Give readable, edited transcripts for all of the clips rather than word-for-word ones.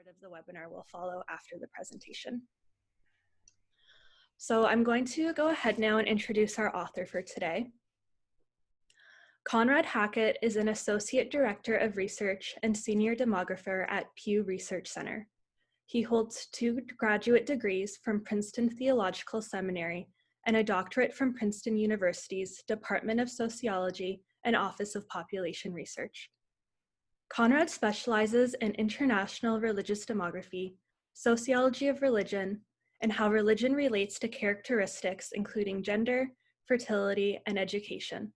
of the webinar will follow after the presentation. So I'm going to go ahead now and introduce our author for today. Conrad Hackett is an Associate Director of Research and Senior Demographer at Pew Research Center. He holds 2 graduate degrees from Princeton Theological Seminary and a doctorate from Princeton University's Department of Sociology and Office of Population Research. Conrad specializes in international religious demography, sociology of religion, and how religion relates to characteristics including gender, fertility, and education,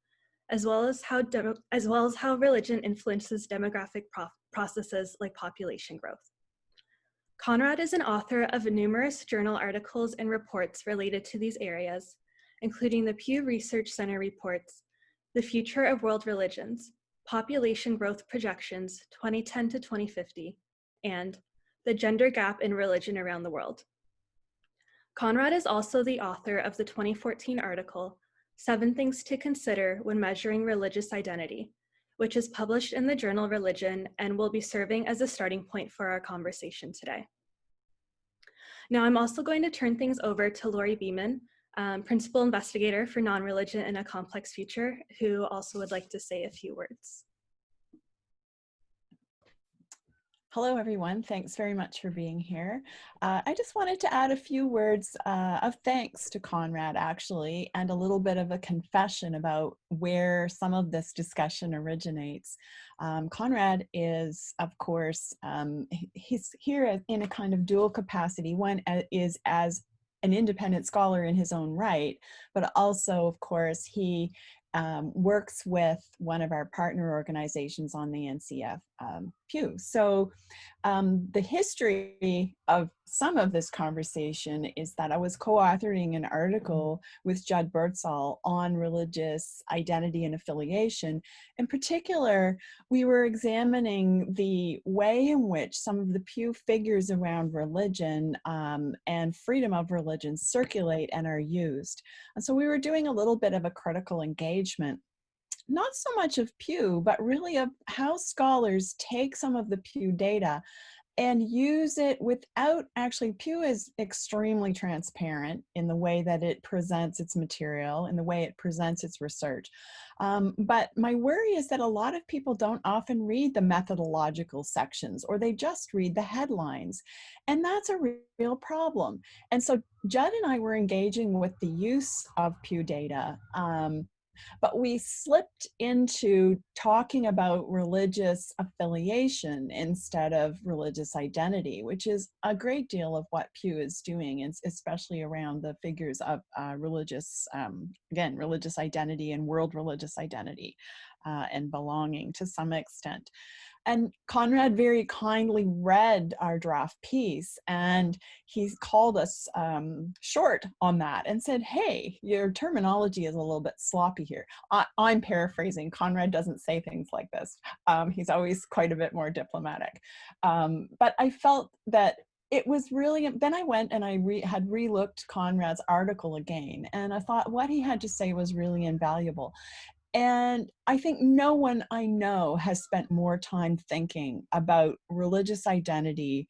as well as how religion influences demographic processes like population growth. Conrad is an author of numerous journal articles and reports related to these areas, including the Pew Research Center reports, The Future of World Religions, Population Growth Projections 2010 to 2050, and The Gender Gap in Religion Around the World. Conrad is also the author of the 2014 article, 7 Things to Consider When Measuring Religious Identity, which is published in the journal Religion and will be serving as a starting point for our conversation today. Now, I'm also going to turn things over to Lori Beeman, Principal Investigator for Nonreligion in a Complex Future, who also would like to say a few words. Hello, everyone. Thanks very much for being here. I just wanted to add a few words of thanks to Conrad, actually, and a little bit of a confession about where some of this discussion originates. Conrad is, of course, he's here in a kind of dual capacity. One is as an independent scholar in his own right, but also, of course, he works with one of our partner organizations on the NCF, Pew. So the history of some of this conversation is that I was co-authoring an article with Judd Birdsall on religious identity and affiliation. In particular, we were examining the way in which some of the Pew figures around religion and freedom of religion circulate and are used. And so we were doing a little bit of a critical engagement, not so much of Pew, but really of how scholars take some of the Pew data and use it without actually, Pew is extremely transparent in the way that it presents its material, in the way it presents its research. But my worry is that a lot of people don't often read the methodological sections, or they just read the headlines. And that's a real problem. And so Judd and I were engaging with the use of Pew data, but we slipped into talking about religious affiliation instead of religious identity, which is a great deal of what Pew is doing, and especially around the figures of religious identity and world religious identity and belonging to some extent. And Conrad very kindly read our draft piece, and he called us short on that and said, hey, your terminology is a little bit sloppy here. I'm paraphrasing. Conrad doesn't say things like this. He's always quite a bit more diplomatic. But I felt that it was really, then I went and I had re-looked Conrad's article again, and I thought what he had to say was really invaluable. And I think no one I know has spent more time thinking about religious identity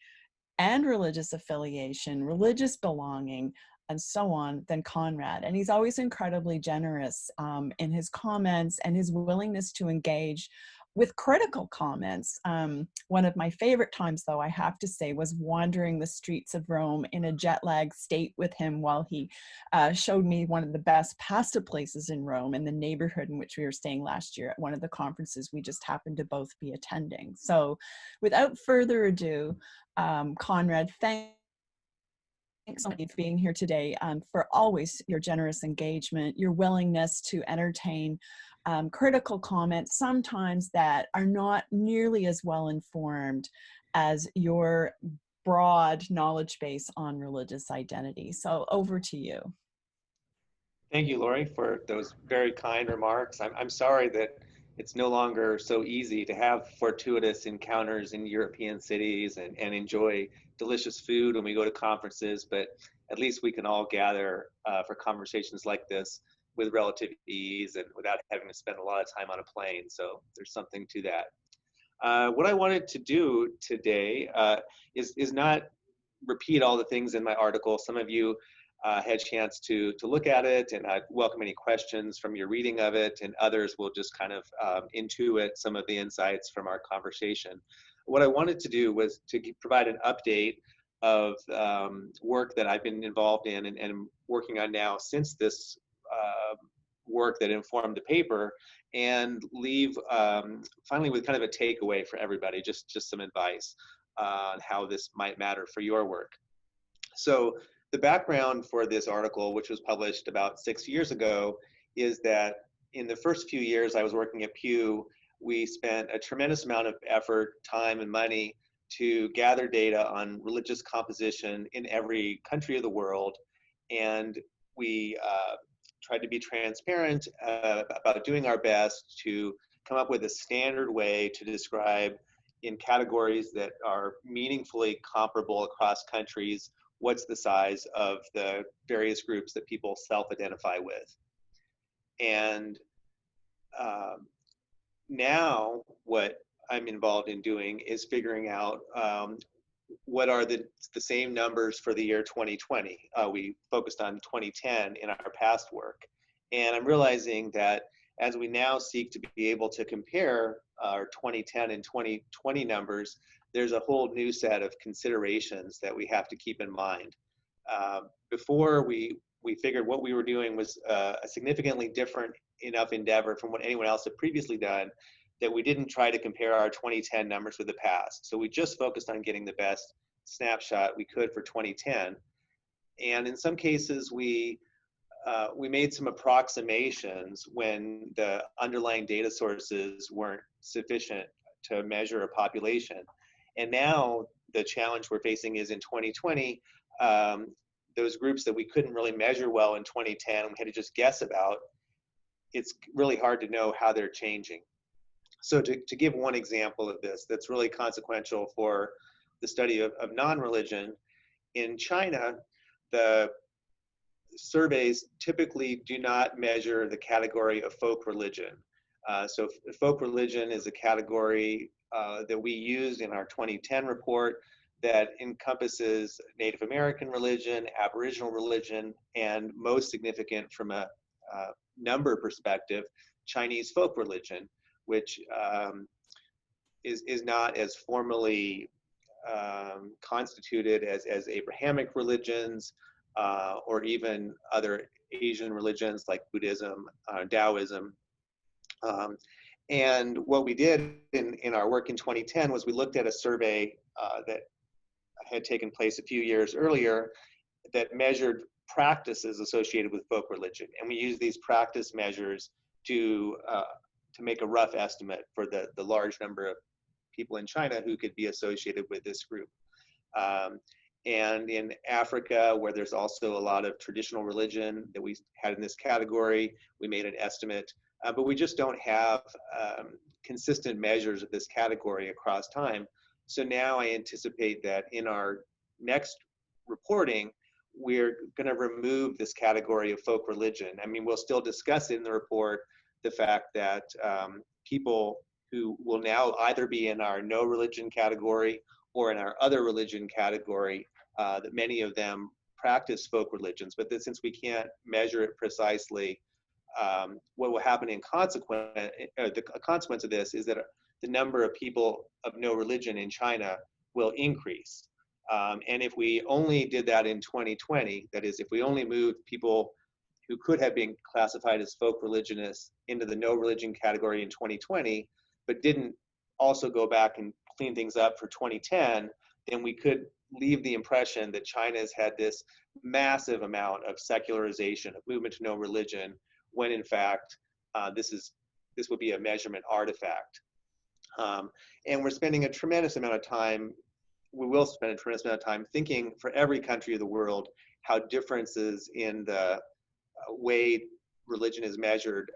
and religious affiliation, religious belonging, and so on than Conrad. And he's always incredibly generous in his comments and his willingness to engage with critical comments. One of my favorite times, though, I have to say, was wandering the streets of Rome in a jet-lagged state with him while he showed me one of the best pasta places in Rome in the neighborhood in which we were staying last year at one of the conferences we just happened to both be attending. So without further ado, Conrad, thanks so much for being here today, for always your generous engagement, your willingness to entertain critical comments, sometimes that are not nearly as well informed as your broad knowledge base on religious identity. So over to you. Thank you, Lori, for those very kind remarks. I'm sorry that it's no longer so easy to have fortuitous encounters in European cities and enjoy delicious food when we go to conferences, but at least we can all gather for conversations like this with relative ease and without having to spend a lot of time on a plane. So there's something to that. What I wanted to do today is not repeat all the things in my article. Some of you had a chance to look at it, and I'd welcome any questions from your reading of it, and others will just kind of intuit some of the insights from our conversation. What I wanted to do was to provide an update of work that I've been involved in and working on now since this work that informed the paper, and leave finally with kind of a takeaway for everybody, just some advice on how this might matter for your work. So the background for this article, which was published about 6 years ago, is that in the first few years I was working at Pew, we spent a tremendous amount of effort, time, and money to gather data on religious composition in every country of the world. And we tried to be transparent about doing our best to come up with a standard way to describe in categories that are meaningfully comparable across countries what's the size of the various groups that people self-identify with. And now what I'm involved in doing is figuring out what are the same numbers for the year 2020. We focused on 2010 in our past work. And I'm realizing that as we now seek to be able to compare our 2010 and 2020 numbers, there's a whole new set of considerations that we have to keep in mind. Before we figured what we were doing was a significantly different enough endeavor from what anyone else had previously done, that we didn't try to compare our 2010 numbers with the past. So we just focused on getting the best snapshot we could for 2010. And in some cases, we made some approximations when the underlying data sources weren't sufficient to measure a population. And now the challenge we're facing is in 2020, those groups that we couldn't really measure well in 2010, we had to just guess about, it's really hard to know how they're changing. So to give one example of this that's really consequential for the study of non-religion, in China, the surveys typically do not measure the category of folk religion. So folk religion is a category that we used in our 2010 report that encompasses Native American religion, Aboriginal religion, and most significant from a number perspective, Chinese folk religion, which is not as formally constituted as Abrahamic religions or even other Asian religions like Buddhism, Taoism. And what we did in our work in 2010 was we looked at a survey that had taken place a few years earlier that measured practices associated with folk religion. And we used these practice measures to make a rough estimate for the large number of people in China who could be associated with this group. And in Africa, where there's also a lot of traditional religion that we had in this category, we made an estimate, but we just don't have consistent measures of this category across time. So now I anticipate that in our next reporting, we're going to remove this category of folk religion. I mean, we'll still discuss in the report the fact that people who will now either be in our no religion category or in our other religion category, that many of them practice folk religions, but that since we can't measure it precisely, what will happen in consequence, the consequence of this is that the number of people of no religion in China will increase. And if we only did that in 2020, that is, if we only moved people who could have been classified as folk religionists into the no religion category in 2020, but didn't also go back and clean things up for 2010, then we could leave the impression that China's had this massive amount of secularization, of movement to no religion, when in fact, this would be a measurement artifact. And we're spending a tremendous amount of time, we will spend a tremendous amount of time thinking for every country of the world how differences in the way religion is measured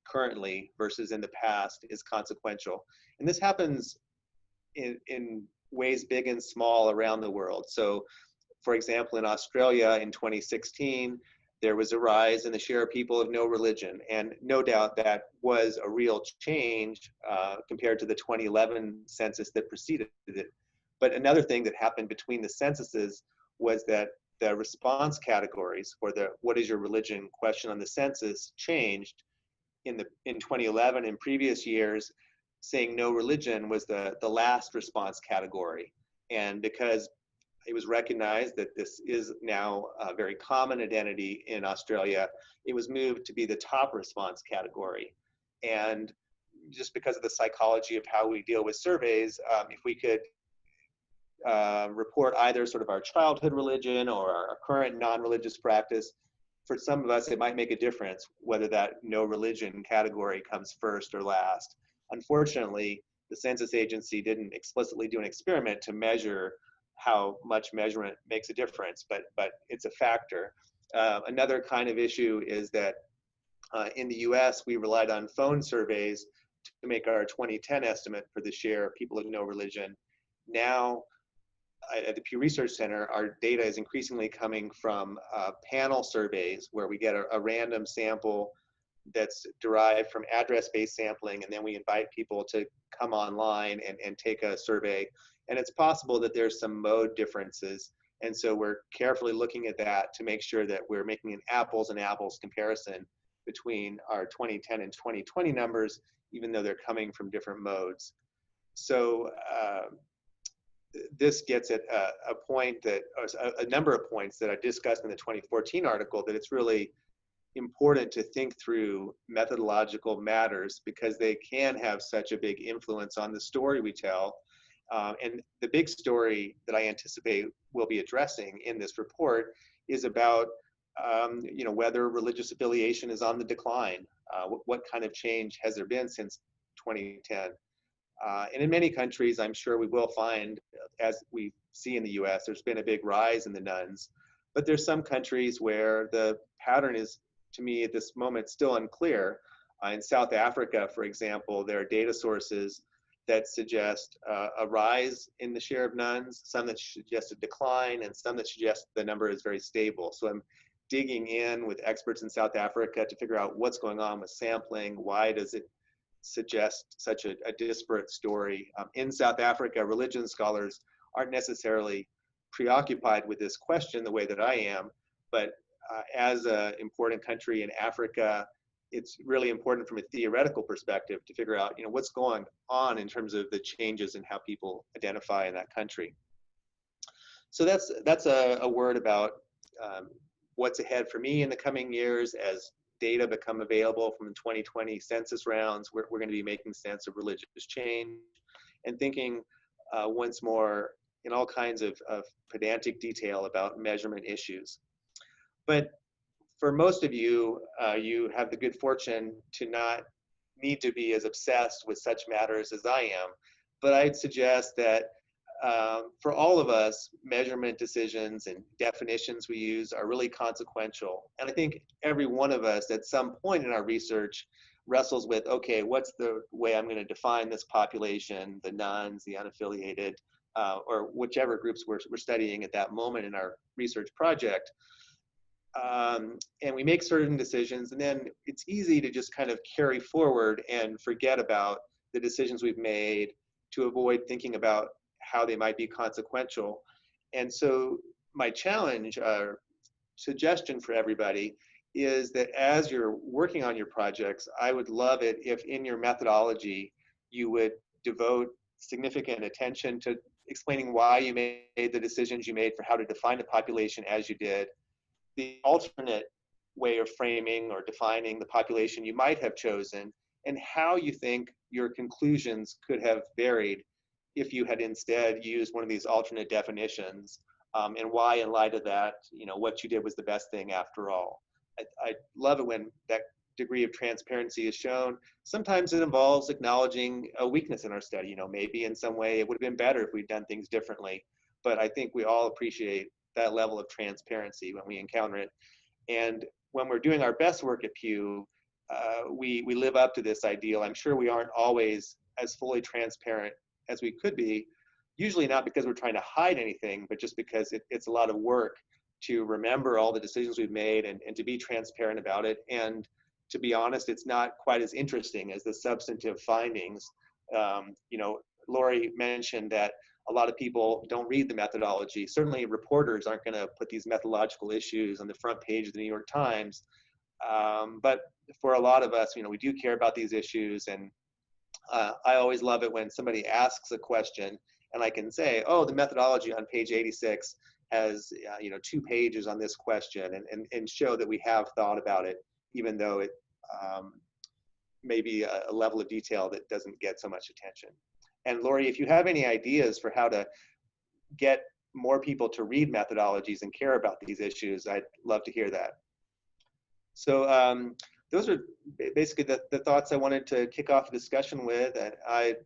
currently versus in the past is consequential. And this happens in ways big and small around the world. So for example, in Australia in 2016, there was a rise in the share of people of no religion. And no doubt that was a real change compared to the 2011 census that preceded it. But another thing that happened between the censuses was that the response categories for the what is your religion question on the census changed in 2011. In previous years, saying no religion was the last response category. And because it was recognized that this is now a very common identity in Australia, it was moved to be the top response category. And just because of the psychology of how we deal with surveys, if we could report either sort of our childhood religion or our current non-religious practice, for some of us, it might make a difference whether that no religion category comes first or last. Unfortunately, the Census Agency didn't explicitly do an experiment to measure how much measurement makes a difference, but it's a factor. Another kind of issue is that in the US, we relied on phone surveys to make our 2010 estimate for the share of people of no religion. Now, at the Pew Research Center, our data is increasingly coming from panel surveys where we get a random sample that's derived from address-based sampling, and then we invite people to come online and take a survey. And it's possible that there's some mode differences. And so we're carefully looking at that to make sure that we're making an apples and apples comparison between our 2010 and 2020 numbers, even though they're coming from different modes. So this gets at a point that, a number of points that I discussed in the 2014 article, that it's really important to think through methodological matters because they can have such a big influence on the story we tell. And the big story that I anticipate we'll be addressing in this report is about whether religious affiliation is on the decline. What kind of change has there been since 2010? And in many countries, I'm sure we will find, as we see in the US, there's been a big rise in the nuns. But there's some countries where the pattern is, to me at this moment, still unclear. In South Africa, for example, there are data sources that suggest a rise in the share of nuns, some that suggest a decline, and some that suggest the number is very stable. So I'm digging in with experts in South Africa to figure out what's going on with sampling. Why does it suggest such a disparate story? In South Africa, religion scholars aren't necessarily preoccupied with this question the way that I am, but as an important country in Africa, it's really important from a theoretical perspective to figure out, what's going on in terms of the changes in how people identify in that country. So that's a word about what's ahead for me in the coming years as data become available from the 2020 census rounds. We're going to be making sense of religious change and thinking once more in all kinds of pedantic detail about measurement issues. But for most of you, you have the good fortune to not need to be as obsessed with such matters as I am. But I'd suggest that for all of us, measurement decisions and definitions we use are really consequential. And I think every one of us at some point in our research wrestles with, okay, what's the way I'm going to define this population, the nuns, the unaffiliated, or whichever groups we're studying at that moment in our research project. And we make certain decisions, and then it's easy to just kind of carry forward and forget about the decisions we've made to avoid thinking about how they might be consequential. And so my challenge or suggestion for everybody is that as you're working on your projects, I would love it if in your methodology you would devote significant attention to explaining why you made the decisions you made for how to define the population as you did, the alternate way of framing or defining the population you might have chosen, and how you think your conclusions could have varied if you had instead used one of these alternate definitions, and why in light of that, what you did was the best thing after all. I love it when that degree of transparency is shown. Sometimes it involves acknowledging a weakness in our study. Maybe in some way it would have been better if we'd done things differently, but I think we all appreciate that level of transparency when we encounter it. And when we're doing our best work at Pew, we live up to this ideal. I'm sure we aren't always as fully transparent as we could be, usually not because we're trying to hide anything, but just because it's a lot of work to remember all the decisions we've made and to be transparent about it. And to be honest, it's not quite as interesting as the substantive findings. You know, Lori mentioned that a lot of people don't read the methodology. Certainly reporters aren't going to put these methodological issues on the front page of the New York Times. But for a lot of us, you know, we do care about these issues. And I always love it when somebody asks a question and I can say, oh, the methodology on page 86 has, you know, 2 pages on this question, and show that we have thought about it, even though it may be a level of detail that doesn't get so much attention. And Lori, if you have any ideas for how to get more people to read methodologies and care about these issues, I'd love to hear that. So those are basically the thoughts I wanted to kick off the discussion with, and I'd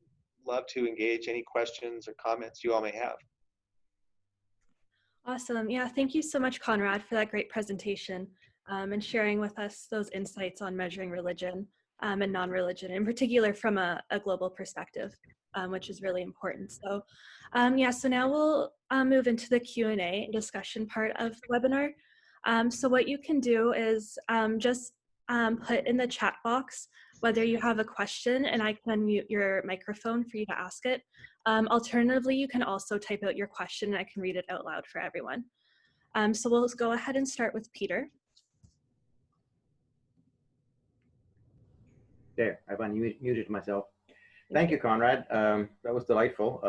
love to engage any questions or comments you all may have. Awesome. Yeah, thank you so much, Conrad, for that great presentation and sharing with us those insights on measuring religion and non-religion, in particular from a global perspective, which is really important. So yeah, so now we'll move into the Q&A discussion part of the webinar. So what you can do is just put in the chat box whether you have a question, and I can unmute your microphone for you to ask it. Alternatively, you can also type out your question and I can read it out loud for everyone. So we'll go ahead and start with Peter. There, I've unmuted myself. Thank you, Conrad. That was delightful.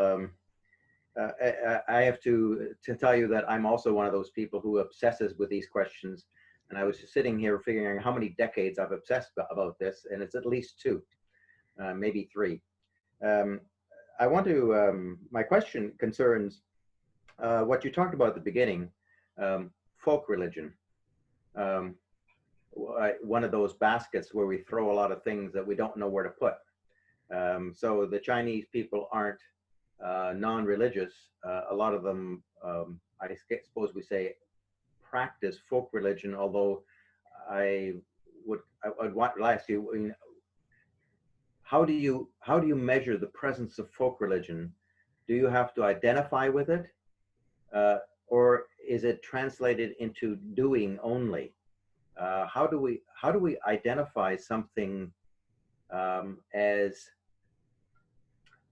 I have to tell you that I'm also one of those people who obsesses with these questions. And I was just sitting here figuring how many decades I've obsessed about this, and it's at least 2, maybe 3. I want to, my question concerns what you talked about at the beginning, folk religion. One of those baskets where we throw a lot of things that we don't know where to put. So the Chinese people aren't non-religious. A lot of them, I suppose we say, practice folk religion, although I'd want to ask you, how do you measure the presence of folk religion? Do you have to identify with it, or is it translated into doing only? How do we identify something as,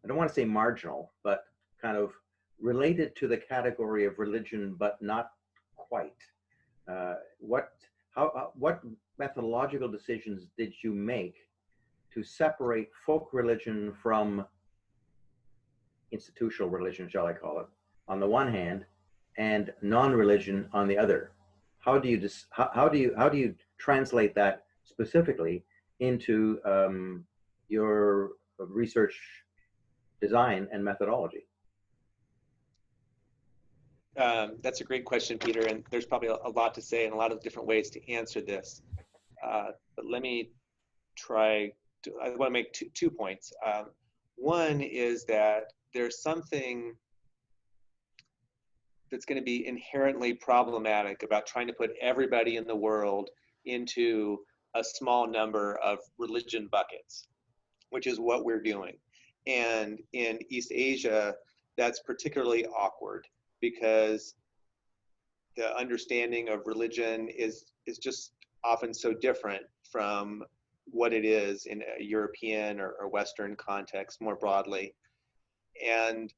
I don't want to say marginal, but kind of related to the category of religion, but not quite? What methodological decisions did you make to separate folk religion from institutional religion, shall I call it, on the one hand, and non-religion on the other? How do you translate that specifically into your research design and methodology? That's a great question, Peter, and there's probably a lot to say and a lot of different ways to answer this. But let me try to, I want to make two points. One is that there's something that's going to be inherently problematic about trying to put everybody in the world into a small number of religion buckets, which is what we're doing. And in East Asia, that's particularly awkward, because the understanding of religion is just often so different from what it is in a European or Western context more broadly. And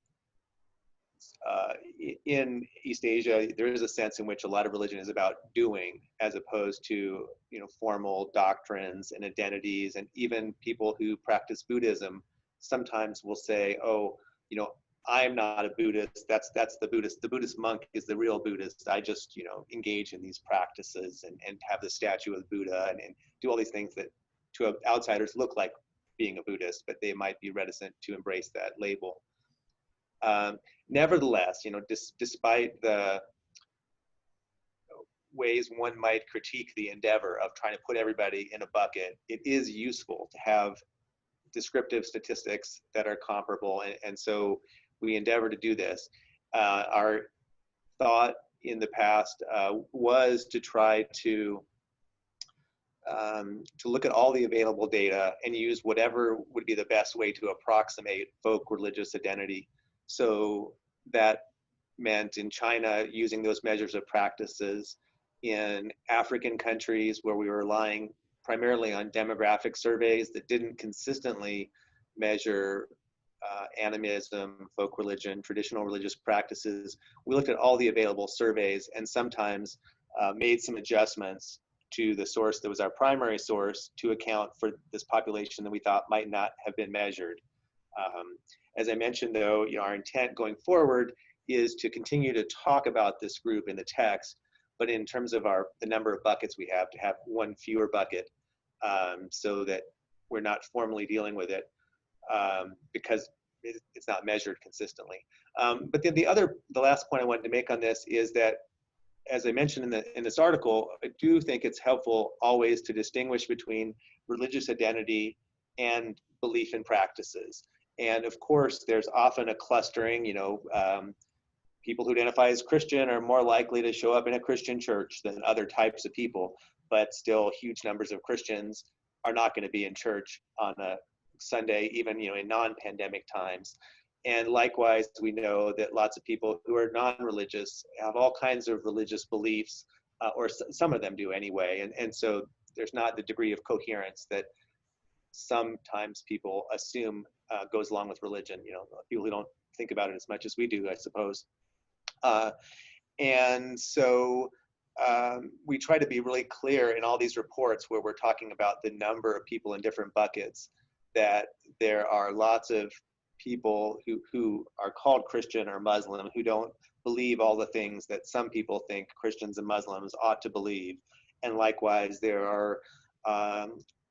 in East Asia, there is a sense in which a lot of religion is about doing, as opposed to, you know, formal doctrines and identities. And even people who practice Buddhism sometimes will say, oh, you know, I'm not a Buddhist. That's the Buddhist. The Buddhist monk is the real Buddhist. I just, you know, engage in these practices and have the statue of Buddha and do all these things that to outsiders look like being a Buddhist, but they might be reticent to embrace that label. Nevertheless, you know, despite the ways one might critique the endeavor of trying to put everybody in a bucket, it is useful to have descriptive statistics that are comparable, and so we endeavor to do this. Our thought in the past was to try to look at all the available data and use whatever would be the best way to approximate folk religious identity, so that meant in China using those measures of practices. In African countries where we were relying primarily on demographic surveys that didn't consistently measure animism, folk religion, traditional religious practices, we looked at all the available surveys and sometimes made some adjustments to the source that was our primary source to account for this population that we thought might not have been measured. As I mentioned, though, our intent going forward is to continue to talk about this group in the text, but in terms of the number of buckets we have, to have one fewer bucket so that we're not formally dealing with it because it's not measured consistently. But then the last point I wanted to make on this is that, as I mentioned in this article, I do think it's helpful always to distinguish between religious identity and belief and practices. And of course, there's often a clustering, people who identify as Christian are more likely to show up in a Christian church than other types of people, but still huge numbers of Christians are not going to be in church on a Sunday, even in non-pandemic times. And likewise, we know that lots of people who are non-religious have all kinds of religious beliefs, or some of them do anyway. And so there's not the degree of coherence that sometimes people assume goes along with religion. People who don't think about it as much as we do, I suppose. And so we try to be really clear in all these reports where we're talking about the number of people in different buckets, that there are lots of people who are called Christian or Muslim who don't believe all the things that some people think Christians and Muslims ought to believe. And likewise, there are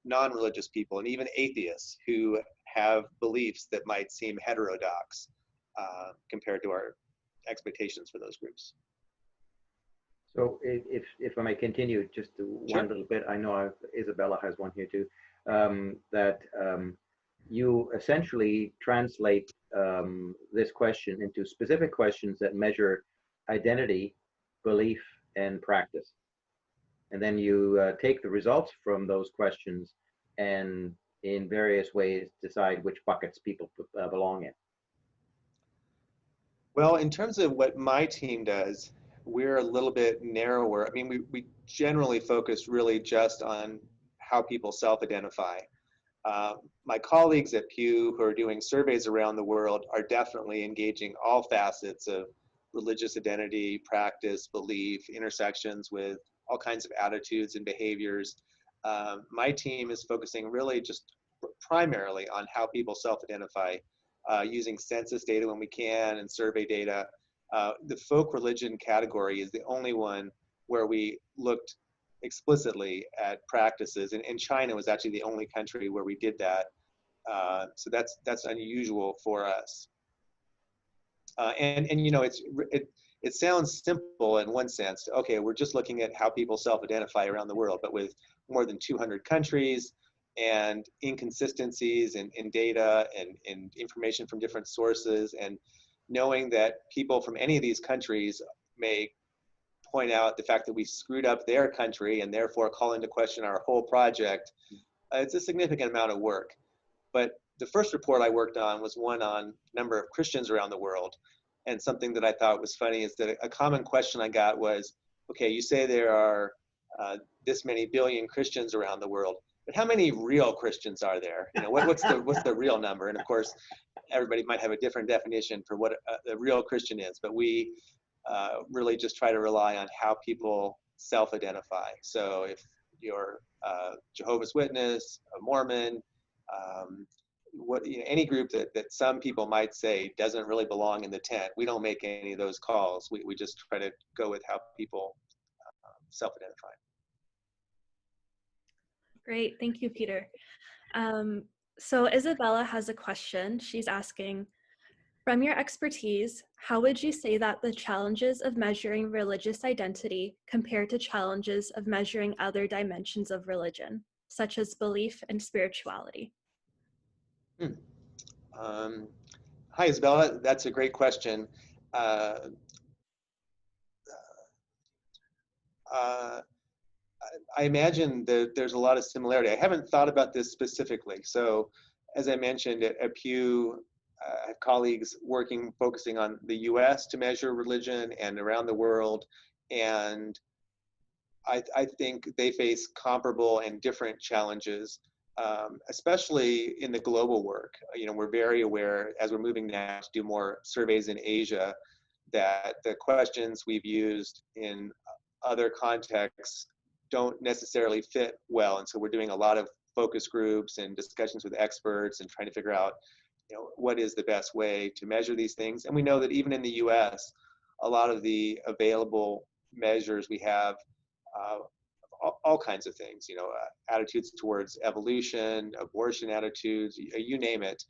non-religious people and even atheists who have beliefs that might seem heterodox compared to our expectations for those groups. So if I may continue just one little bit, I know Isabella has one here too, that you essentially translate this question into specific questions that measure identity, belief, and practice. And then you take the results from those questions and in various ways decide which buckets people belong in. Well, in terms of what my team does, we're a little bit narrower. I mean, we generally focus really just on how people self-identify. My colleagues at Pew who are doing surveys around the world are definitely engaging all facets of religious identity, practice, belief, intersections with all kinds of attitudes and behaviors. My team is focusing really just primarily on how people self-identify, using census data when we can and survey data. The folk religion category is the only one where we looked explicitly at practices, and China was actually the only country where we did that. So that's unusual for us. And it sounds simple in one sense. Okay, we're just looking at how people self-identify around the world, but with more than 200 countries and inconsistencies in data and information from different sources, and knowing that people from any of these countries may point out the fact that we screwed up their country and therefore call into question our whole project, it's a significant amount of work. But the first report I worked on was one on number of Christians around the world. And something that I thought was funny is that a common question I got was, okay, you say there are this many billion Christians around the world, but how many real Christians are there? What's the real number? And of course, everybody might have a different definition for what a real Christian is, but we really just try to rely on how people self-identify. So if you're Jehovah's Witness, a Mormon, any group that some people might say doesn't really belong in the tent, we don't make any of those calls. We just try to go with how people self-identify. Great, thank you, Peter. So Isabella has a question. She's asking, from your expertise, how would you say that the challenges of measuring religious identity compare to challenges of measuring other dimensions of religion, such as belief and spirituality? Hi, Isabella. That's a great question. I imagine that there's a lot of similarity. I haven't thought about this specifically. So as I mentioned at Pew, have colleagues focusing on the US to measure religion and around the world. And I think they face comparable and different challenges, especially in the global work. You know, we're very aware as we're moving now to do more surveys in Asia that the questions we've used in other contexts don't necessarily fit well. And so we're doing a lot of focus groups and discussions with experts and trying to figure out, you know, what is the best way to measure these things. And we know that even in the US, a lot of the available measures we have, all kinds of things, you know, attitudes towards evolution, abortion attitudes, you name it.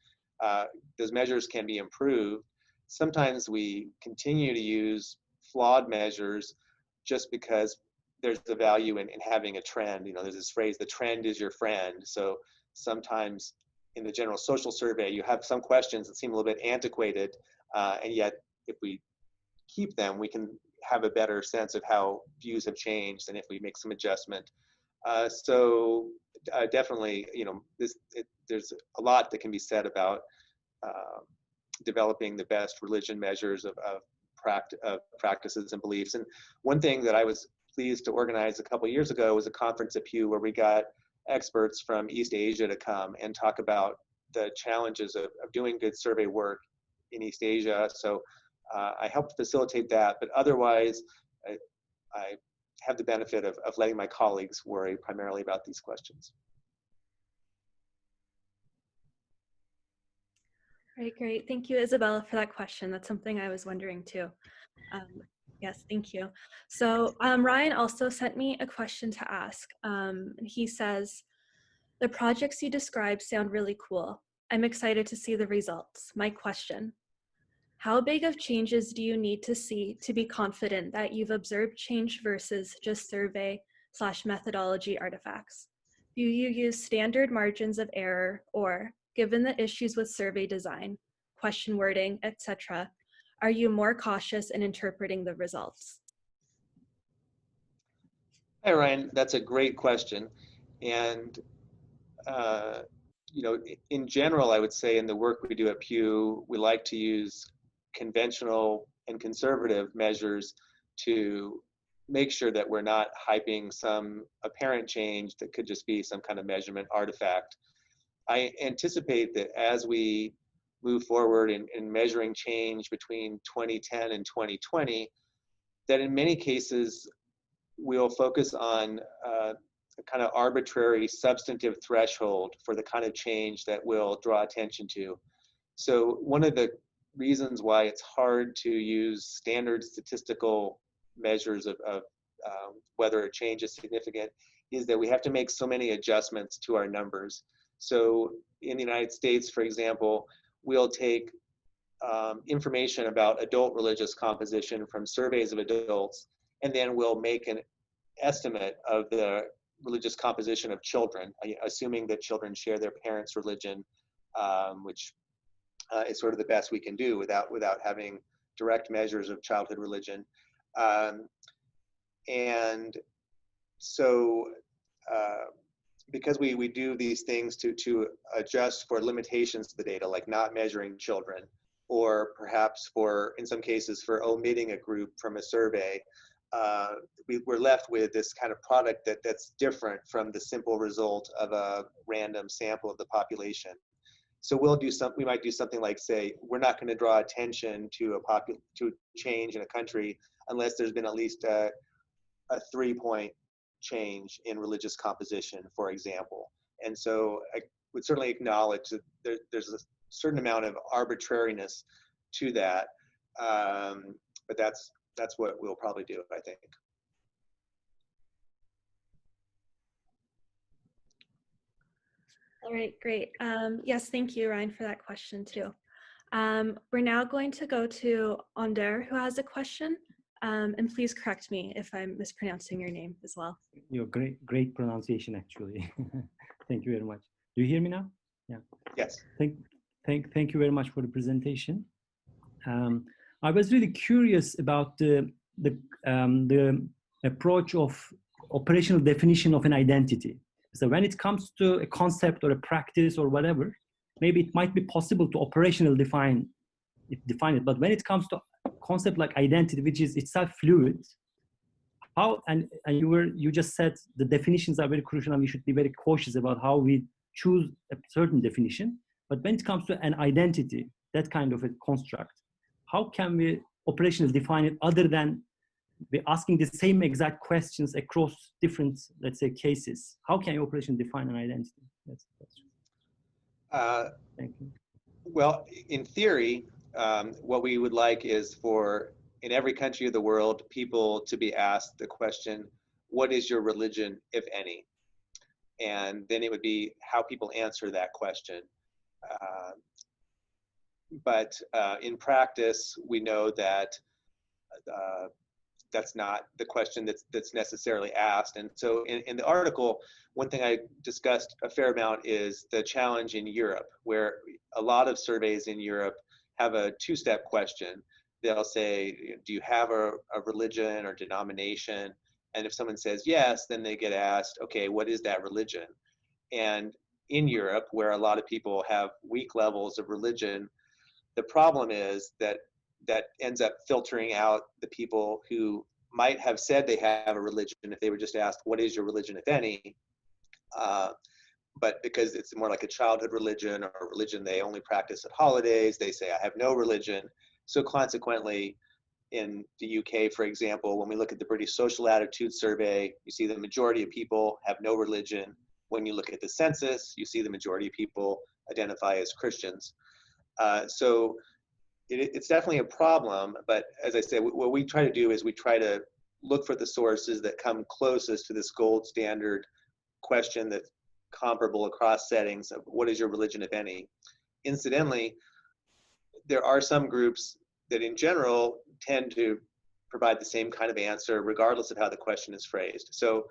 Those measures can be improved. Sometimes we continue to use flawed measures just because there's the value in having a trend. You know, there's this phrase, the trend is your friend. So sometimes in the general social survey, you have some questions that seem a little bit antiquated, and yet if we keep them, we can have a better sense of how views have changed and if we make some adjustment. So definitely, you know, there's a lot that can be said about developing the best religion measures of practices and beliefs. And one thing that I was pleased to organize a couple of years ago was a conference at Pew where we got experts from East Asia to come and talk about the challenges of doing good survey work in East Asia. So I helped facilitate that, but otherwise I have the benefit of letting my colleagues worry primarily about these questions. All right, great. Thank you, Isabella, for that question. That's something I was wondering too. Yes, thank you. So Ryan also sent me a question to ask. He says, the projects you described sound really cool. I'm excited to see the results. My question, how big of changes do you need to see to be confident that you've observed change versus just survey/methodology artifacts? Do you use standard margins of error, or given the issues with survey design, question wording, etc., are you more cautious in interpreting the results? Hi, Ryan. That's a great question. And, you know, in general, I would say in the work we do at Pew, we like to use conventional and conservative measures to make sure that we're not hyping some apparent change that could just be some kind of measurement artifact. I anticipate that as we move forward in measuring change between 2010 and 2020, that in many cases, we'll focus on a kind of arbitrary substantive threshold for the kind of change that we'll draw attention to. So one of the reasons why it's hard to use standard statistical measures of whether a change is significant is that we have to make so many adjustments to our numbers. So in the United States, for example, we'll take information about adult religious composition from surveys of adults, and then we'll make an estimate of the religious composition of children, assuming that children share their parents' religion, which is sort of the best we can do without having direct measures of childhood religion. And so because we do these things to adjust for limitations to the data, like not measuring children, or perhaps in some cases for omitting a group from a survey, we're left with this kind of product that's different from the simple result of a random sample of the population. So we might do something like say, we're not going to draw attention to to change in a country unless there's been at least a 3-point change in religious composition, for example. And so I would certainly acknowledge that there's a certain amount of arbitrariness to that, but that's what we'll probably do, I think. All right, great. Yes, thank you, Ryan, for that question too. We're now going to go to Onder, who has a question. And please correct me if I'm mispronouncing your name as well. Your great pronunciation, actually. Thank you very much. Do you hear me now? Yeah. Yes. Thank you very much for the presentation. I was really curious about the approach of operational definition of an identity. So when it comes to a concept or a practice or whatever, maybe it might be possible to operational define it. But when it comes to a concept like identity, which is itself fluid, how, and you just said the definitions are very crucial and we should be very cautious about how we choose a certain definition. But when it comes to an identity, that kind of a construct, how can we operationally define it other than we're asking the same exact questions across different, let's say, cases? How can you operationally define an identity? That's the question. Thank you. Well, in theory, what we would like is for, in every country of the world, people to be asked the question, what is your religion, if any? And then it would be how people answer that question. But in practice, we know that that's not the question that's necessarily asked. And so in the article, one thing I discussed a fair amount is the challenge in Europe, where a lot of surveys in Europe have a two-step question. They'll say, do you have a religion or denomination? And if someone says yes, then they get asked, okay, what is that religion? And in Europe, where a lot of people have weak levels of religion, the problem is that ends up filtering out the people who might have said they have a religion if they were just asked, what is your religion, if any? But because it's more like a childhood religion or a religion they only practice at holidays, they say, I have no religion. So consequently, in the UK, for example, when we look at the British Social Attitude Survey, you see the majority of people have no religion. When you look at the census, you see the majority of people identify as Christians. So it's definitely a problem, but as I said, what we try to do is we try to look for the sources that come closest to this gold standard question that's comparable across settings of what is your religion, if any. Incidentally, there are some groups that in general tend to provide the same kind of answer regardless of how the question is phrased. So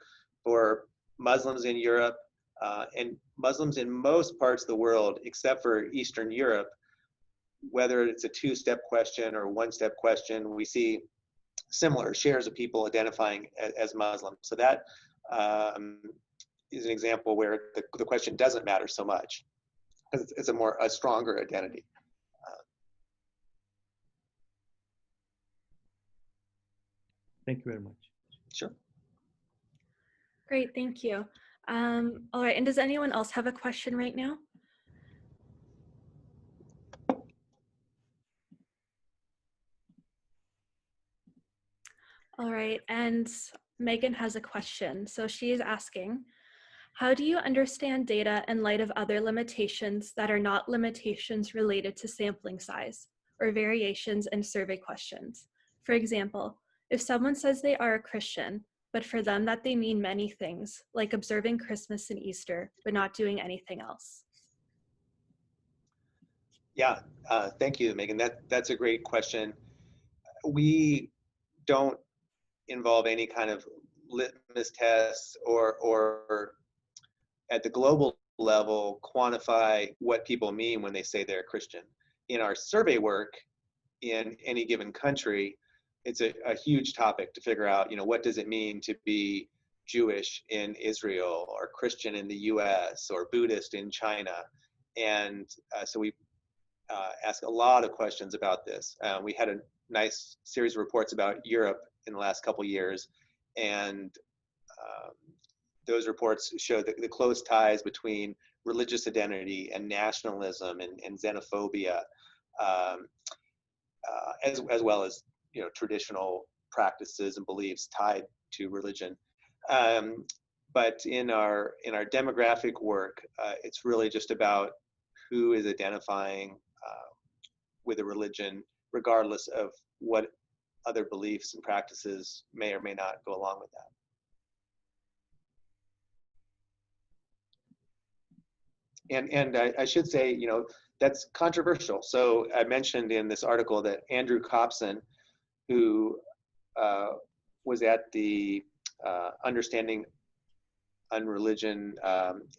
for Muslims in Europe and Muslims in most parts of the world, except for Eastern Europe, whether it's a two-step question or one-step question, we see similar shares of people identifying as Muslim. So that is an example where the question doesn't matter so much, because it's a stronger identity. Thank you very much. Sure. Great, thank you. All right, and does anyone else have a question right now? All right, and Megan has a question. So she is asking, how do you understand data in light of other limitations that are not limitations related to sampling size or variations in survey questions? For example, if someone says they are a Christian, but for them that they mean many things, like observing Christmas and Easter, but not doing anything else. Yeah, thank you, Megan. That's a great question. We don't involve any kind of litmus tests or at the global level quantify what people mean when they say they're Christian. In our survey work in any given country, it's a huge topic to figure out, what does it mean to be Jewish in Israel or Christian in the US or Buddhist in China? And so we ask a lot of questions about this. We had a nice series of reports about Europe in the last couple years, and those reports show the close ties between religious identity and nationalism and xenophobia, as well as traditional practices and beliefs tied to religion. But in our demographic work, it's really just about who is identifying with a religion, regardless of what other beliefs and practices may or may not go along with that. And I should say, that's controversial. So I mentioned in this article that Andrew Copson, who was at the Understanding Unreligion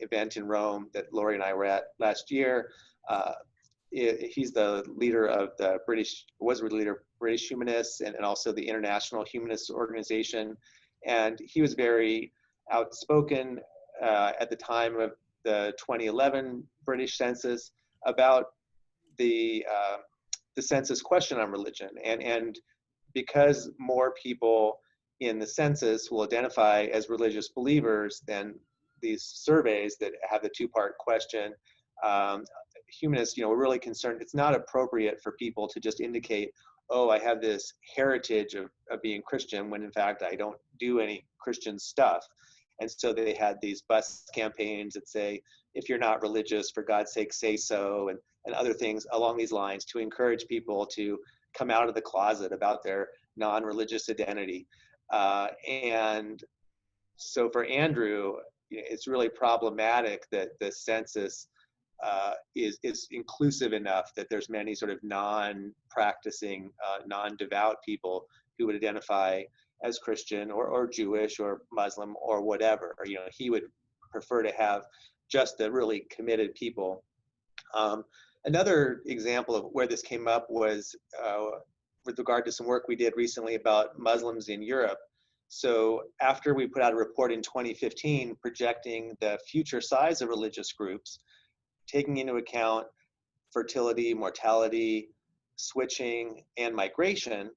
event in Rome that Lori and I were at last year, he's the leader of the was the leader of British Humanists and also the International Humanist Organization. And he was very outspoken at the time of the 2011 British census about the census question on religion. And because more people in the census will identify as religious believers than these surveys that have the two-part question, humanists, were really concerned it's not appropriate for people to just indicate, oh, I have this heritage of being Christian, when in fact I don't do any Christian stuff. And so they had these bus campaigns that say, if you're not religious, for God's sake, say so, and other things along these lines to encourage people to come out of the closet about their non-religious identity. And so for Andrew, it's really problematic that the census is inclusive enough that there's many sort of non-practicing, non-devout people who would identify as Christian or Jewish or Muslim or whatever. He would prefer to have just the really committed people. Another example of where this came up was with regard to some work we did recently about Muslims in Europe. So after we put out a report in 2015 projecting the future size of religious groups, taking into account fertility, mortality, switching, and migration,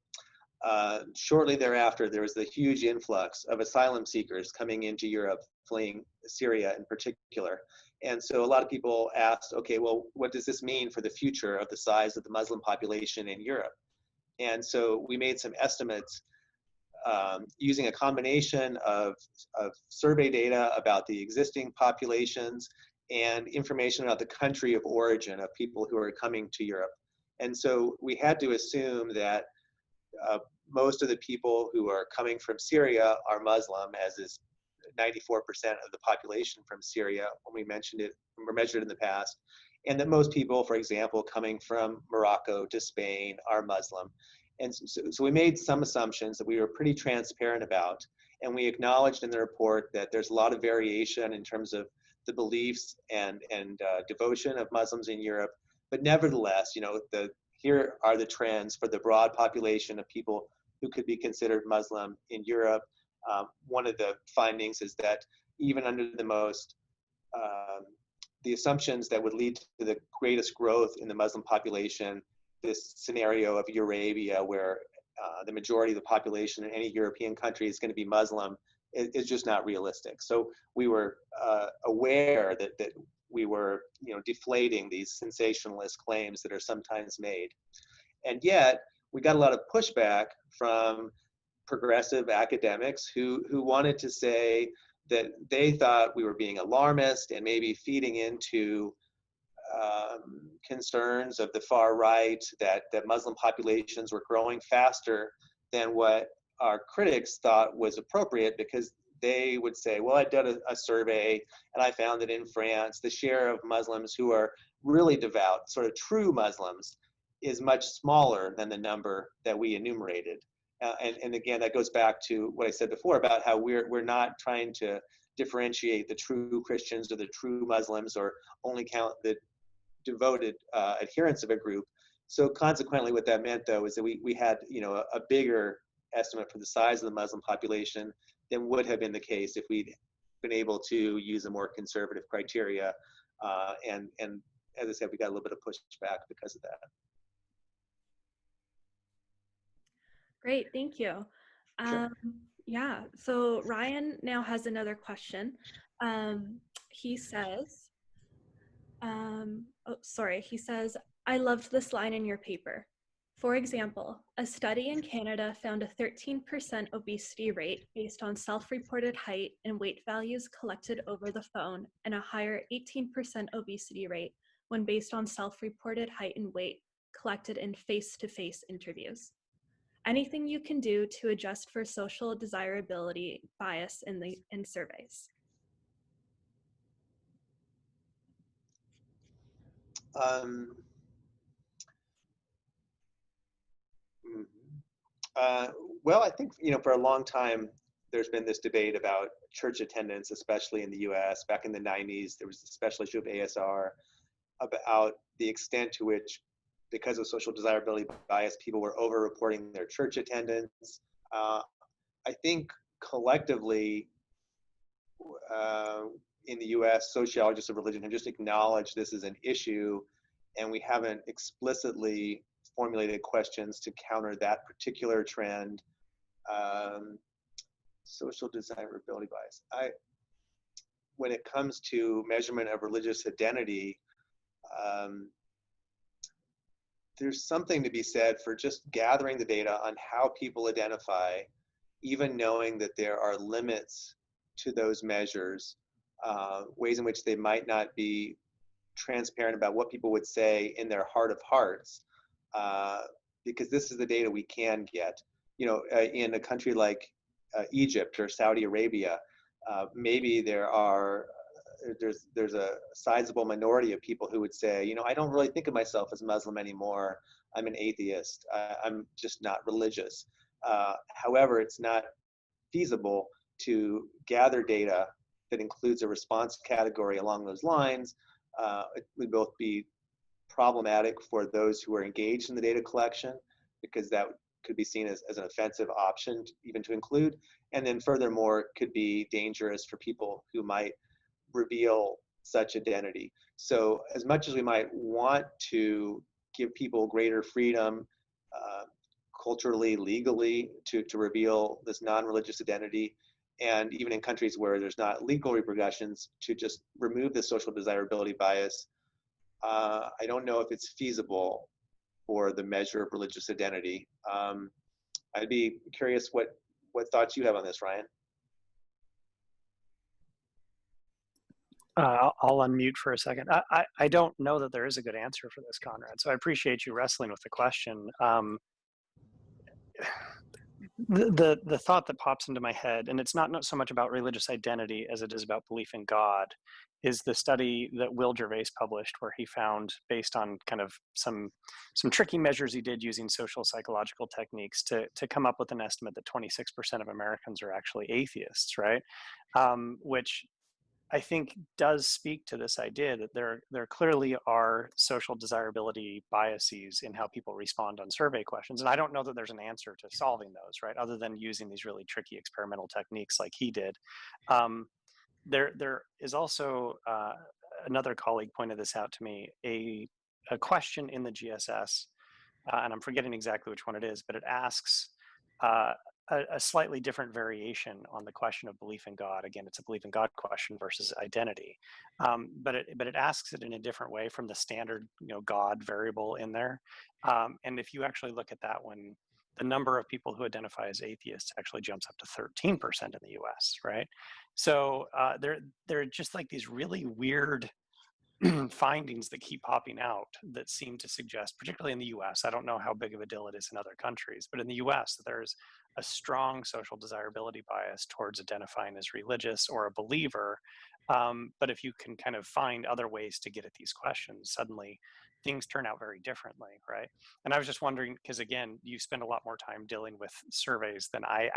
shortly thereafter, there was the huge influx of asylum seekers coming into Europe, fleeing Syria in particular. And so a lot of people asked, okay, well, what does this mean for the future of the size of the Muslim population in Europe? And so we made some estimates using a combination of survey data about the existing populations and information about the country of origin of people who are coming to Europe. And so we had to assume that most of the people who are coming from Syria are Muslim, as is 94% of the population from Syria when we measured it in the past, and that most people, for example, coming from Morocco to Spain are Muslim. And so we made some assumptions that we were pretty transparent about, and we acknowledged in the report that there's a lot of variation in terms of the beliefs and devotion of Muslims in Europe, but nevertheless, here are the trends for the broad population of people who could be considered Muslim in Europe. One of the findings is that even under the most, the assumptions that would lead to the greatest growth in the Muslim population, this scenario of Eurabia, where the majority of the population in any European country is going to be Muslim, is just not realistic. So we were aware that we were deflating these sensationalist claims that are sometimes made. And yet we got a lot of pushback from progressive academics who wanted to say that they thought we were being alarmist and maybe feeding into concerns of the far right that Muslim populations were growing faster than what our critics thought was appropriate, because they would say, well, I did a survey and I found that in France, the share of Muslims who are really devout, sort of true Muslims, is much smaller than the number that we enumerated. And again, that goes back to what I said before about how we're not trying to differentiate the true Christians or the true Muslims, or only count the devoted adherents of a group. So consequently, what that meant, though, is that we had a bigger estimate for the size of the Muslim population than would have been the case if we'd been able to use a more conservative criteria. And as I said, we got a little bit of pushback because of that. Great, thank you. Sure. Yeah, so Ryan now has another question. He says, he says, I loved this line in your paper. For example, a study in Canada found a 13% obesity rate based on self-reported height and weight values collected over the phone, and a higher 18% obesity rate when based on self-reported height and weight collected in face-to-face interviews. Anything you can do to adjust for social desirability bias in surveys? Well, I think, for a long time, there's been this debate about church attendance, especially in the US. Back in the 90s, there was a special issue of ASR about the extent to which, because of social desirability bias, people were over-reporting their church attendance. I think collectively, in the US, sociologists of religion have just acknowledged this as an issue and we haven't explicitly formulated questions to counter that particular trend. Social desirability bias. When it comes to measurement of religious identity, there's something to be said for just gathering the data on how people identify, even knowing that there are limits to those measures, ways in which they might not be transparent about what people would say in their heart of hearts, because this is the data we can get. You know, in a country like Egypt or Saudi Arabia, maybe there's a sizable minority of people who would say, you know, I don't really think of myself as Muslim anymore. I'm an atheist. I'm just not religious. However, it's not feasible to gather data that includes a response category along those lines. It would both be problematic for those who are engaged in the data collection, because that could be seen as an offensive option even to include. And then furthermore, could be dangerous for people who might reveal such identity. So as much as we might want to give people greater freedom culturally, legally, to reveal this non-religious identity, and even in countries where there's not legal repercussions, to just remove the social desirability bias, I don't know if it's feasible for the measure of religious identity. I'd be curious what thoughts you have on this, Ryan. I'll unmute for a second. I don't know that there is a good answer for this, Conrad, so I appreciate you wrestling with the question. The thought that pops into my head, and it's not so much about religious identity as it is about belief in God, is the study that Will Gervais published, where he found, based on kind of some tricky measures he did using social psychological techniques, to come up with an estimate that 26% of Americans are actually atheists, right? Which I think does speak to this idea that there clearly are social desirability biases in how people respond on survey questions. And I don't know that there's an answer to solving those, right? Other than using these really tricky experimental techniques like he did. There is also, another colleague pointed this out to me, a question in the GSS, and I'm forgetting exactly which one it is, but it asks, a slightly different variation on the question of belief in God. Again, it's a belief in God question versus identity, but it asks it in a different way from the standard, God variable in there. And if you actually look at that one, the number of people who identify as atheists actually jumps up to 13% in the U.S. Right? So there are just like these really weird findings that keep popping out that seem to suggest, particularly in the US, I don't know how big of a deal it is in other countries, but in the US, there's a strong social desirability bias towards identifying as religious or a believer. But if you can kind of find other ways to get at these questions, suddenly things turn out very differently, right? And I was just wondering, because again, you spend a lot more time dealing with surveys than I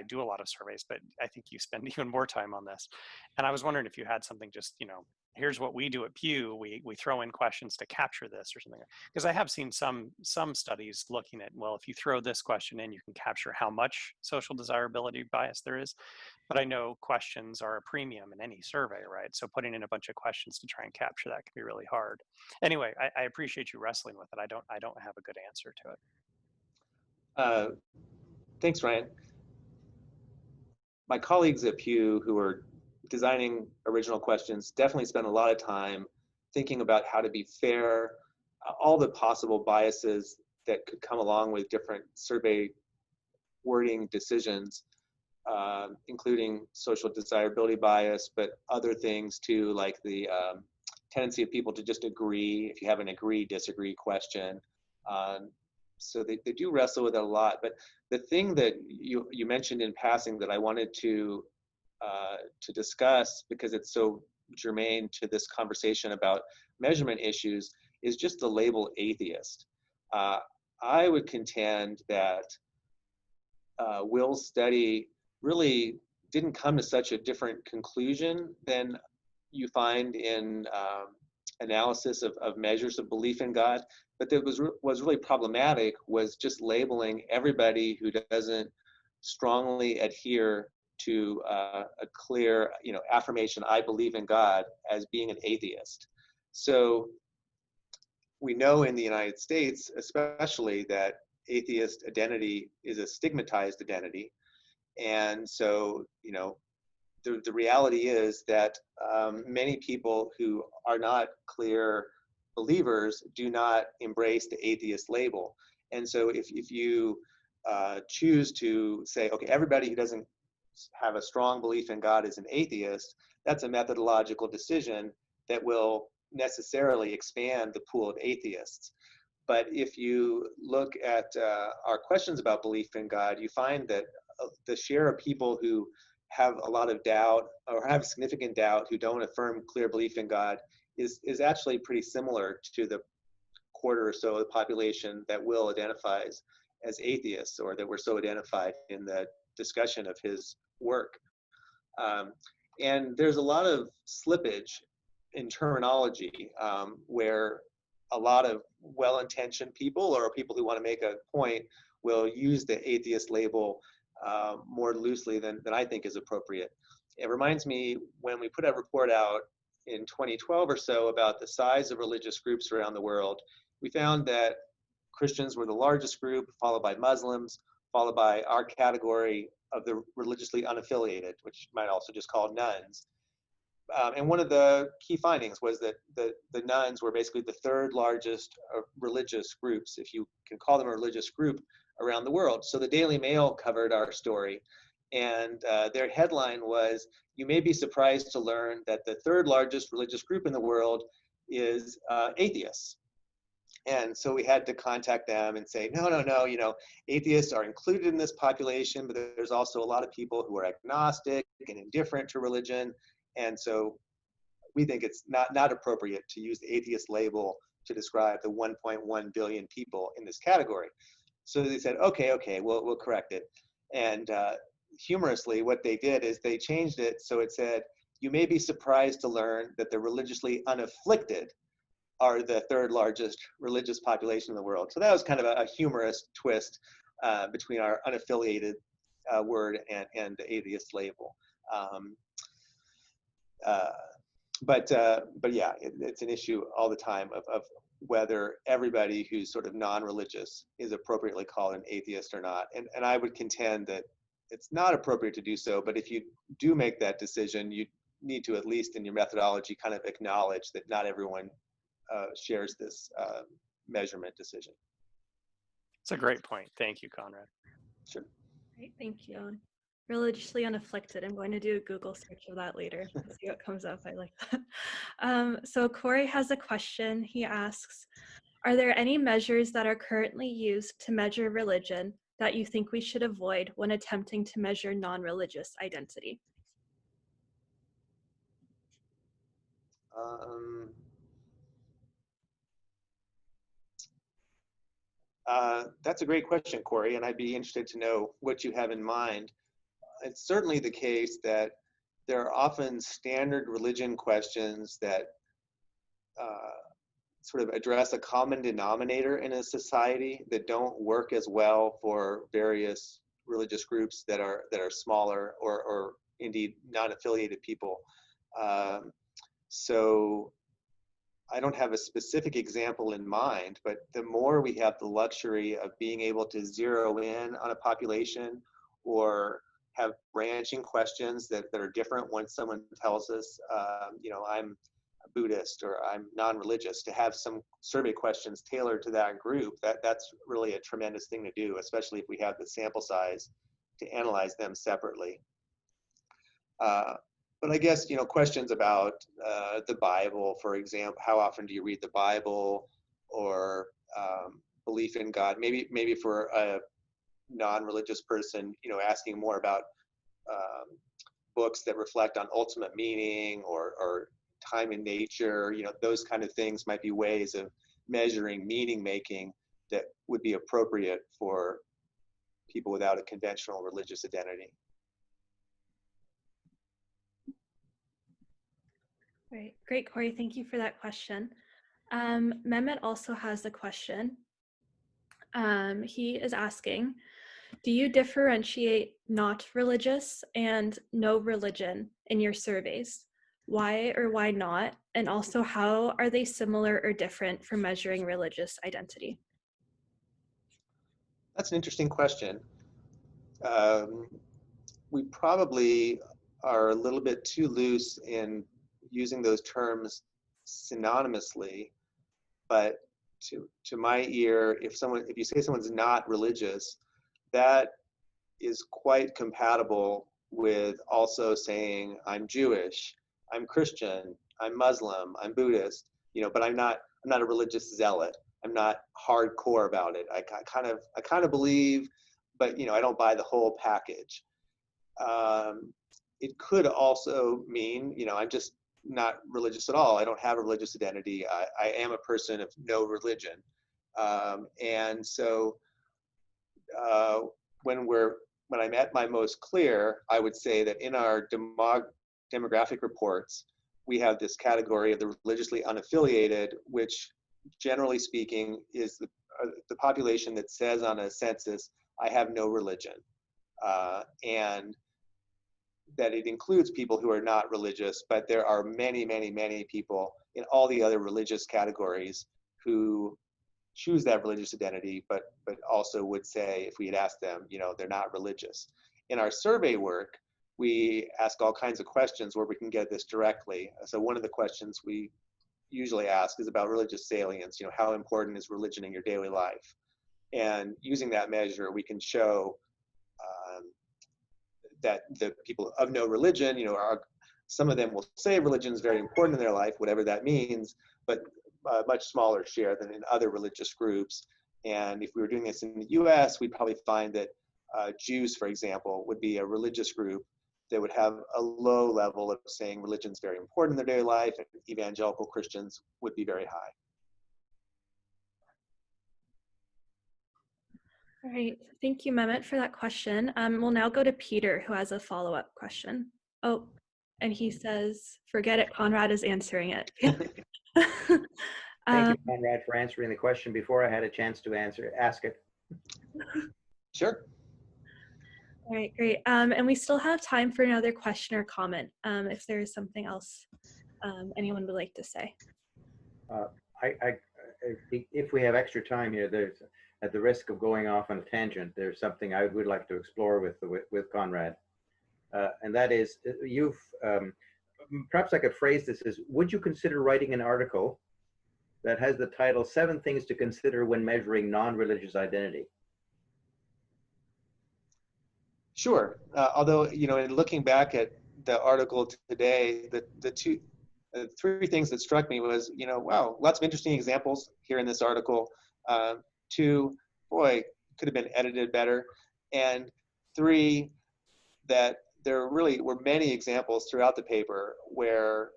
do a lot of surveys, but I think you spend even more time on this. And I was wondering if you had something just, here's what we do at Pew. We throw in questions to capture this or something. Because I have seen some studies looking at, well, if you throw this question in, you can capture how much social desirability bias there is. But I know questions are a premium in any survey, right? So putting in a bunch of questions to try and capture that can be really hard. Anyway, I appreciate you wrestling with it. I don't have a good answer to it. Thanks, Ryan. My colleagues at Pew who are designing original questions definitely spend a lot of time thinking about how to be fair, all the possible biases that could come along with different survey wording decisions, including social desirability bias, but other things too, like the tendency of people to just agree if you have an agree-disagree question. So they do wrestle with it a lot. But the thing that you mentioned in passing that I wanted to discuss, because it's so germane to this conversation about measurement issues, is just the label atheist. I would contend that Will's study really didn't come to such a different conclusion than you find in analysis of measures of belief in God. But that was really problematic was just labeling everybody who doesn't strongly adhere to a clear, affirmation, I believe in God, as being an atheist. So we know in the United States, especially, that atheist identity is a stigmatized identity. And so, the reality is that many people who are not clear believers do not embrace the atheist label. And so if you choose to say, okay, everybody who doesn't have a strong belief in God is an atheist, that's a methodological decision that will necessarily expand the pool of atheists. But if you look at our questions about belief in God, you find that the share of people who have a lot of doubt or have significant doubt, who don't affirm clear belief in God, is actually pretty similar to the quarter or so of the population that Will identifies as atheists, or that were so identified in the discussion of his work. And there's a lot of slippage in terminology where a lot of well-intentioned people, or people who want to make a point, will use the atheist label more loosely than I think is appropriate. It reminds me when we put a report out in 2012 or so about the size of religious groups around the world, we found that Christians were the largest group, followed by Muslims, followed by our category of the religiously unaffiliated, which you might also just call nuns. And one of the key findings was that the nuns were basically the third largest religious groups, if you can call them a religious group, around the world. So the Daily Mail covered our story, and their headline was, "You may be surprised to learn that the third largest religious group in the world is atheists." And so we had to contact them and say, no, atheists are included in this population, but there's also a lot of people who are agnostic and indifferent to religion. And so we think it's not appropriate to use the atheist label to describe the 1.1 billion people in this category. So they said, okay, we'll correct it. And humorously, what they did is they changed it so it said, "You may be surprised to learn that the religiously unafflicted are the third largest religious population in the world." So that was kind of a humorous twist between our unaffiliated word and the atheist label. But yeah, it's an issue all the time of whether everybody who's sort of non-religious is appropriately called an atheist or not. And I would contend that it's not appropriate to do so, but if you do make that decision, you need to, at least in your methodology, kind of acknowledge that not everyone shares this measurement decision. It's a great point. Thank you, Conrad. Sure. Great, thank you. Religiously unafflicted. I'm going to do a Google search of that later to see what comes up. I like that. So Corey has a question. He asks, are there any measures that are currently used to measure religion that you think we should avoid when attempting to measure non-religious identity? That's a great question, Corey, and I'd be interested to know what you have in mind. It's certainly the case that there are often standard religion questions that sort of address a common denominator in a society that don't work as well for various religious groups that are smaller or indeed non-affiliated people. So I don't have a specific example in mind, but the more we have the luxury of being able to zero in on a population or have branching questions that are different when someone tells us, I'm Buddhist or I'm non-religious, to have some survey questions tailored to that group, that's really a tremendous thing to do, especially if we have the sample size to analyze them separately. But I guess, questions about the Bible, for example, how often do you read the Bible, or belief in God, maybe for a non-religious person, asking more about books that reflect on ultimate meaning or time in nature, those kind of things might be ways of measuring meaning making that would be appropriate for people without a conventional religious identity. Right. Great, Corey. Thank you for that question. Mehmet also has a question. He is asking, do you differentiate not religious and no religion in your surveys? Why or why not? And also, how are they similar or different from measuring religious identity? That's an interesting question. We probably are a little bit too loose in using those terms synonymously, but to my ear, if you say someone's not religious, that is quite compatible with also saying I'm Jewish, I'm Christian, I'm Muslim, I'm Buddhist, but I'm not a religious zealot. I'm not hardcore about it. I kind of believe, but I don't buy the whole package. It could also mean, I'm just not religious at all. I don't have a religious identity. I am a person of no religion. And so when I'm at my most clear, I would say that in our demographic reports, we have this category of the religiously unaffiliated, which generally speaking is the population that says on a census, I have no religion. And that it includes people who are not religious, but there are many, many, many people in all the other religious categories who choose that religious identity, but also would say, if we had asked them, they're not religious. In our survey work, we ask all kinds of questions where we can get this directly. So one of the questions we usually ask is about religious salience. How important is religion in your daily life? And using that measure, we can show that the people of no religion, some of them will say religion is very important in their life, whatever that means, but a much smaller share than in other religious groups. And if we were doing this in the US, we'd probably find that Jews, for example, would be a religious group that would have a low level of saying religion is very important in their daily life, and evangelical Christians would be very high. All right, thank you, Mehmet, for that question. We'll now go to Peter, who has a follow-up question. Oh, and he says, forget it, Conrad is answering it. Thank you, Conrad, for answering the question before I had a chance to ask it. Sure. All right, great. And we still have time for another question or comment, if there is something else anyone would like to say. If we have extra time here, there's, at the risk of going off on a tangent, there's something I would like to explore with Conrad. And that is, perhaps I could phrase this as, would you consider writing an article that has the title, 7 Things to Consider When Measuring Non-Religious Identity? Sure. Although, in looking back at the article today, the 3 things that struck me was, wow, lots of interesting examples here in this article. 2, boy, could have been edited better. And 3, that there really were many examples throughout the paper where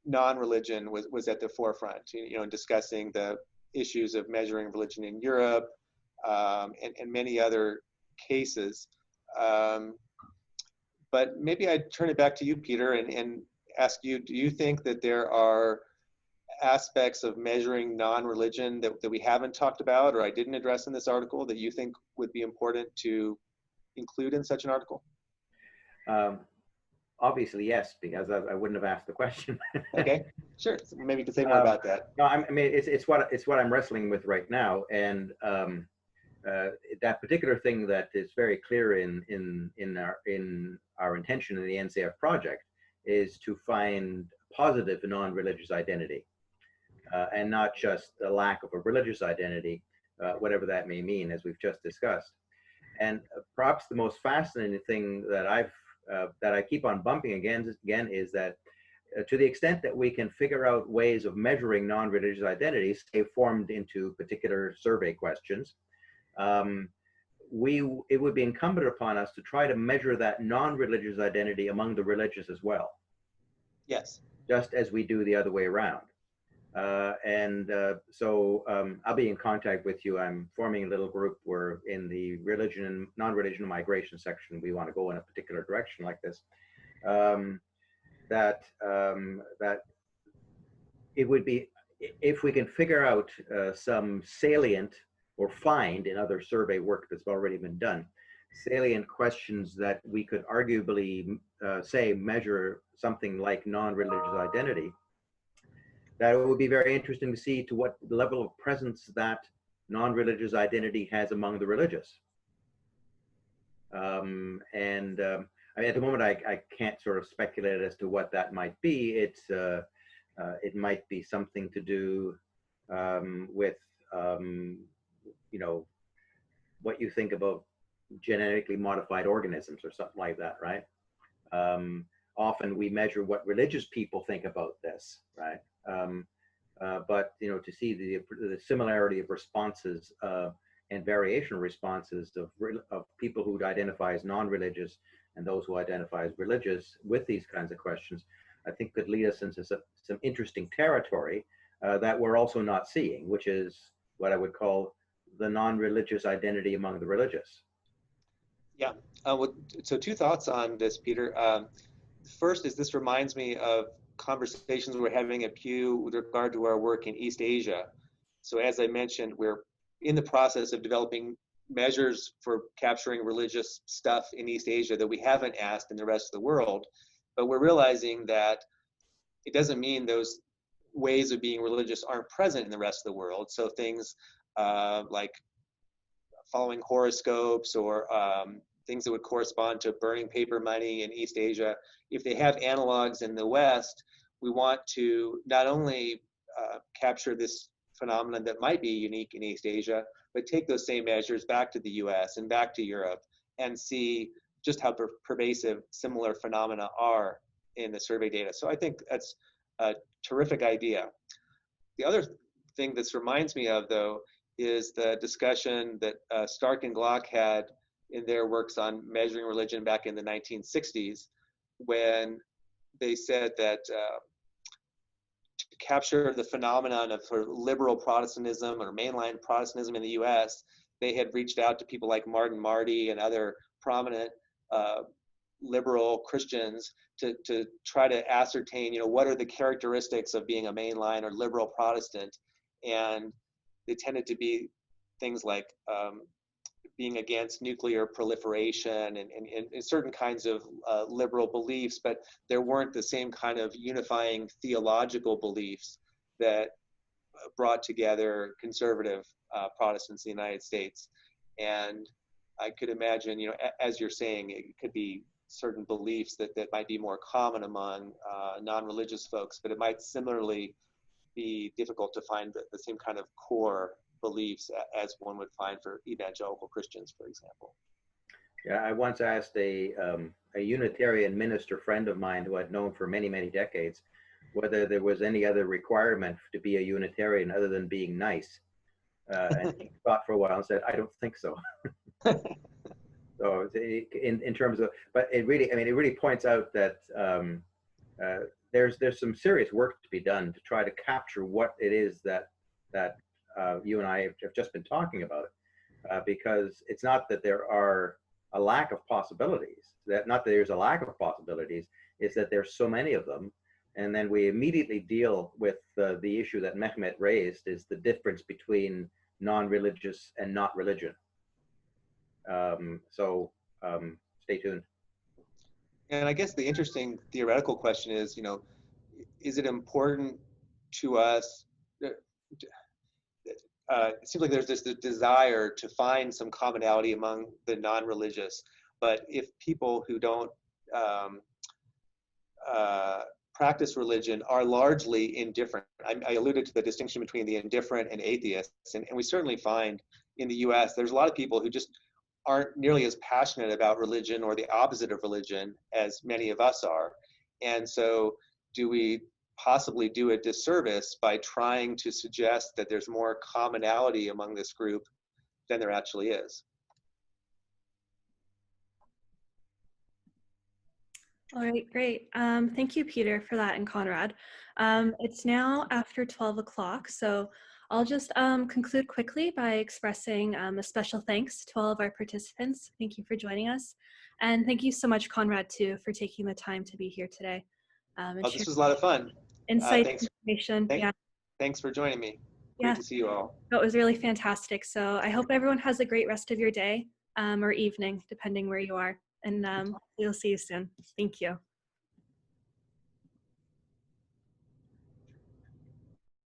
non-religion was at the forefront, in discussing the issues of measuring religion in Europe, and many other cases. But maybe I'd turn it back to you, Peter, and ask you, do you think that there are aspects of measuring non-religion that we haven't talked about or I didn't address in this article that you think would be important to include in such an article? Obviously, yes, because I wouldn't have asked the question. Okay, sure. So maybe you could say more about that. No, I mean, it's what I'm wrestling with right now, and that particular thing that is very clear in our intention in the NCF project is to find positive non-religious identity, and not just the lack of a religious identity, whatever that may mean, as we've just discussed. And perhaps the most fascinating thing that I keep on bumping again is that to the extent that we can figure out ways of measuring non-religious identities, say formed into particular survey questions, it would be incumbent upon us to try to measure that non-religious identity among the religious as well. Yes. Just as we do the other way around. So I'll be in contact with you. I'm forming a little group where in the religion and non-religion migration section, we want to go in a particular direction like this. That it would be, if we can figure out some salient or find in other survey work that's already been done, salient questions that we could arguably say, measure something like non-religious identity, that it would be very interesting to see to what level of presence that non-religious identity has among the religious. I mean, at the moment, I can't sort of speculate as to what that might be. It might be something to do with, you know, what you think about genetically modified organisms or something like that, right? Often we measure what religious people think about this, right? But you know, to see the similarity of responses and variational responses of people who identify as non-religious and those who identify as religious with these kinds of questions, I think could lead us into some interesting territory that we're also not seeing, which is what I would call the non-religious identity among the religious. Yeah. So two thoughts on this, Peter. First is this reminds me of conversations we're having at Pew with regard to our work in East Asia. So as I mentioned, we're in the process of developing measures for capturing religious stuff in East Asia that we haven't asked in the rest of the world. But we're realizing that it doesn't mean those ways of being religious aren't present in the rest of the world. So things like following horoscopes or things that would correspond to burning paper money in East Asia, if they have analogs in the West, we want to not only capture this phenomenon that might be unique in East Asia, but take those same measures back to the US and back to Europe and see just how pervasive similar phenomena are in the survey data. So I think that's a terrific idea. The other thing this reminds me of, though, is the discussion that Stark and Glock had in their works on measuring religion back in the 1960s, when they said that to capture the phenomenon of sort of liberal Protestantism or mainline Protestantism in the US, they had reached out to people like Martin Marty and other prominent liberal Christians to try to ascertain, you know, what are the characteristics of being a mainline or liberal Protestant. And they tended to be things like being against nuclear proliferation and certain kinds of liberal beliefs, but there weren't the same kind of unifying theological beliefs that brought together conservative Protestants in the United States. And I could imagine, you know, as you're saying, it could be certain beliefs that might be more common among non-religious folks, but it might similarly be difficult to find the same kind of core beliefs as one would find for evangelical Christians, for example. Yeah, I once asked a Unitarian minister friend of mine who I'd known for many, many decades whether there was any other requirement to be a Unitarian other than being nice. And he thought for a while and said, I don't think so. So in terms of, but it really, I mean, it really points out that there's some serious work to be done to try to capture what it is that you and I have just been talking about, because it's not that there are a lack of possibilities, not that there's a lack of possibilities, it's that there's so many of them. And then we immediately deal with the issue that Mehmet raised, is the difference between non-religious and not religion. So stay tuned. And I guess the interesting theoretical question is, you know, is it important to us? It seems like there's this desire to find some commonality among the non-religious, but if people who don't practice religion are largely indifferent, I alluded to the distinction between the indifferent and atheists, and we certainly find in the US there's a lot of people who just aren't nearly as passionate about religion or the opposite of religion as many of us are. And so do we possibly do a disservice by trying to suggest that there's more commonality among this group than there actually is? All right, great. Thank you, Peter, for that, and Conrad. It's now after 12 o'clock, so I'll just conclude quickly by expressing a special thanks to all of our participants. Thank you for joining us. And thank you so much, Conrad, too, for taking the time to be here today. This was a lot of fun. Insight, information. Thanks for joining me. Yeah. Great to see you all. It was really fantastic. So I hope everyone has a great rest of your day or evening, depending where you are. and we'll see you soon. Thank you.